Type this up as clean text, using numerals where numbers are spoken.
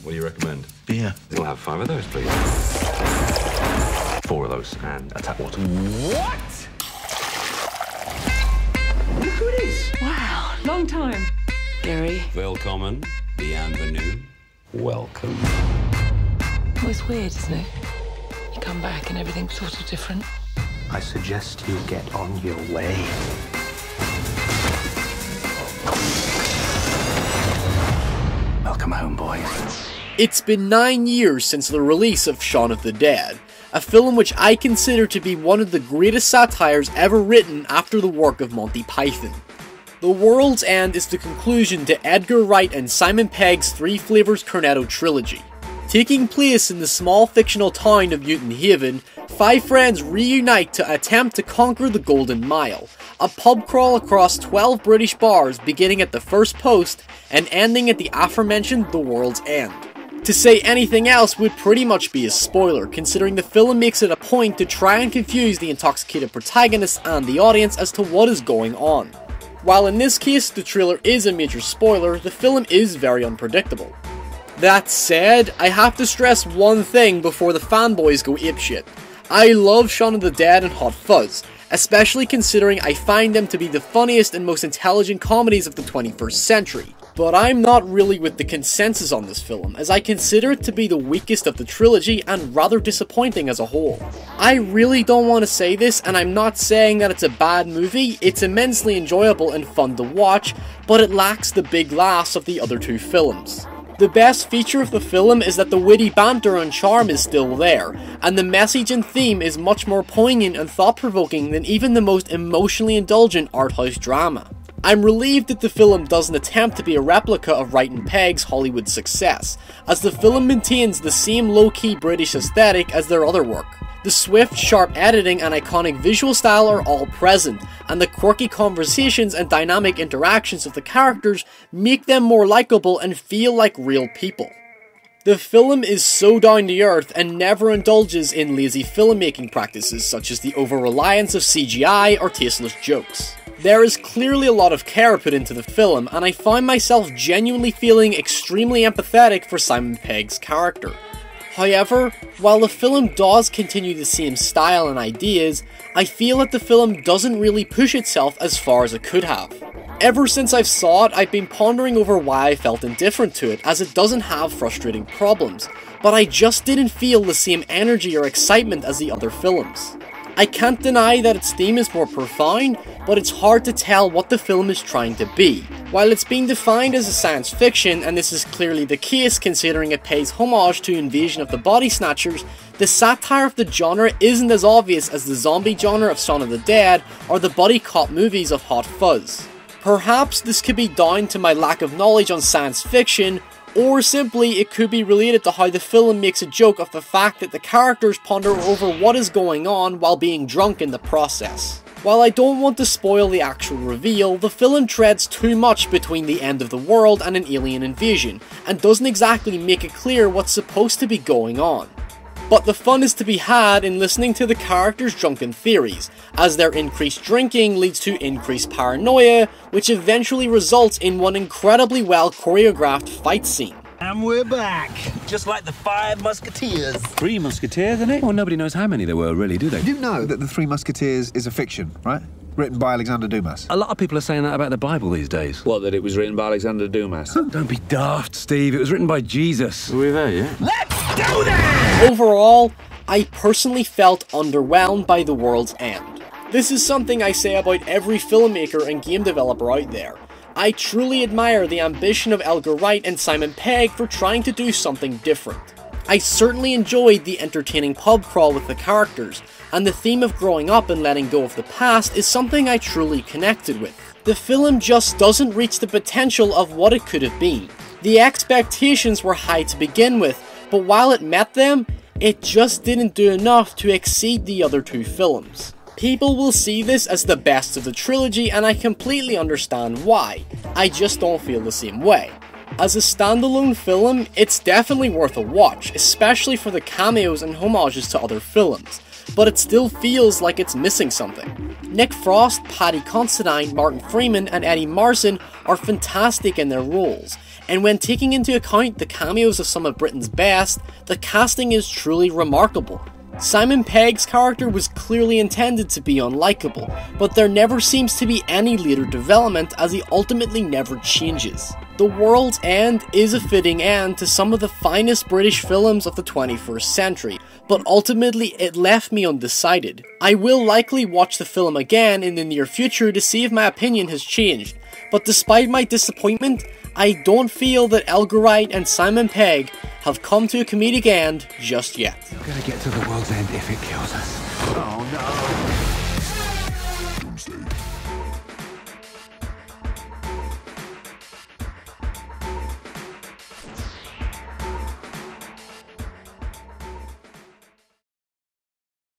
What do you recommend? Beer. We'll have 5 of those, please. 4 of those, and a tap water. What? Look who it is. Wow, long time. Gary. Willkommen, bienvenue, welcome. Well, it's weird, isn't it? You come back and everything's sort of different. I suggest you get on your way. Welcome home, boys. It's been 9 years since the release of Shaun of the Dead, a film which I consider to be one of the greatest satires ever written after the work of Monty Python. The World's End is the conclusion to Edgar Wright and Simon Pegg's Three Favours Cornetto trilogy. Taking place in the small fictional town of Newton Haven, 5 friends reunite to attempt to conquer the Golden Mile, a pub crawl across 12 British bars beginning at the first post and ending at the aforementioned The World's End. To say anything else would pretty much be a spoiler, considering the film makes it a point to try and confuse the intoxicated protagonist and the audience as to what is going on. While in this case the trailer is a major spoiler, the film is very unpredictable. That said, I have to stress one thing before the fanboys go apeshit. I love Shaun of the Dead and Hot Fuzz, especially considering I find them to be the funniest and most intelligent comedies of the 21st century. But I'm not really with the consensus on this film, as I consider it to be the weakest of the trilogy and rather disappointing as a whole. I really don't want to say this, and I'm not saying that it's a bad movie. It's immensely enjoyable and fun to watch, but it lacks the big laughs of the other 2 films. The best feature of the film is that the witty banter and charm is still there, and the message and theme is much more poignant and thought-provoking than even the most emotionally indulgent art house drama. I'm relieved that the film doesn't attempt to be a replica of Wright and Pegg's Hollywood success, as the film maintains the same low-key British aesthetic as their other work. The swift, sharp editing and iconic visual style are all present, and the quirky conversations and dynamic interactions of the characters make them more likable and feel like real people. The film is so down to earth and never indulges in lazy filmmaking practices such as the over-reliance of CGI or tasteless jokes. There is clearly a lot of care put into the film, and I find myself genuinely feeling extremely empathetic for Simon Pegg's character. However, while the film does continue the same style and ideas, I feel that the film doesn't really push itself as far as it could have. Ever since I saw it, I've been pondering over why I felt indifferent to it, as it doesn't have frustrating problems, but I just didn't feel the same energy or excitement as the other films. I can't deny that its theme is more profound, but it's hard to tell what the film is trying to be. While it's being defined as a science fiction, and this is clearly the case considering it pays homage to Invasion of the Body Snatchers, the satire of the genre isn't as obvious as the zombie genre of Shaun of the Dead or the buddy cop movies of Hot Fuzz. Perhaps this could be down to my lack of knowledge on science fiction, or simply it could be related to how the film makes a joke of the fact that the characters ponder over what is going on while being drunk in the process. While I don't want to spoil the actual reveal, the film treads too much between the end of the world and an alien invasion, and doesn't exactly make it clear what's supposed to be going on. But the fun is to be had in listening to the characters' drunken theories, as their increased drinking leads to increased paranoia, which eventually results in one incredibly well choreographed fight scene. And we're back, just like the 5 Musketeers. 3 Musketeers, isn't it? Well, nobody knows how many there were, really, do they? You do know that the Three Musketeers is a fiction, right? Written by Alexander Dumas. A lot of people are saying that about the Bible these days. What, that it was written by Alexander Dumas? Don't be daft, Steve. It was written by Jesus. Are we there yet? Let's go there! Overall, I personally felt underwhelmed by The World's End. This is something I say about every filmmaker and game developer out there. I truly admire the ambition of Edgar Wright and Simon Pegg for trying to do something different. I certainly enjoyed the entertaining pub crawl with the characters, and the theme of growing up and letting go of the past is something I truly connected with. The film just doesn't reach the potential of what it could have been. The expectations were high to begin with, but while it met them, it just didn't do enough to exceed the other 2 films. People will see this as the best of the trilogy, and I completely understand why. I just don't feel the same way. As a standalone film, it's definitely worth a watch, especially for the cameos and homages to other films, but it still feels like it's missing something. Nick Frost, Paddy Considine, Martin Freeman, and Eddie Marsan are fantastic in their roles. and when taking into account the cameos of some of Britain's best, the casting is truly remarkable. Simon Pegg's character was clearly intended to be unlikable, but there never seems to be any later development as he ultimately never changes. The World's End is a fitting end to some of the finest British films of the 21st century, but ultimately it left me undecided. I will likely watch the film again in the near future to see if my opinion has changed, but despite my disappointment, I don't feel that Edgar Wright and Simon Pegg have come to a comedic end just yet. We're gonna get to the world's end if it kills us. Oh no.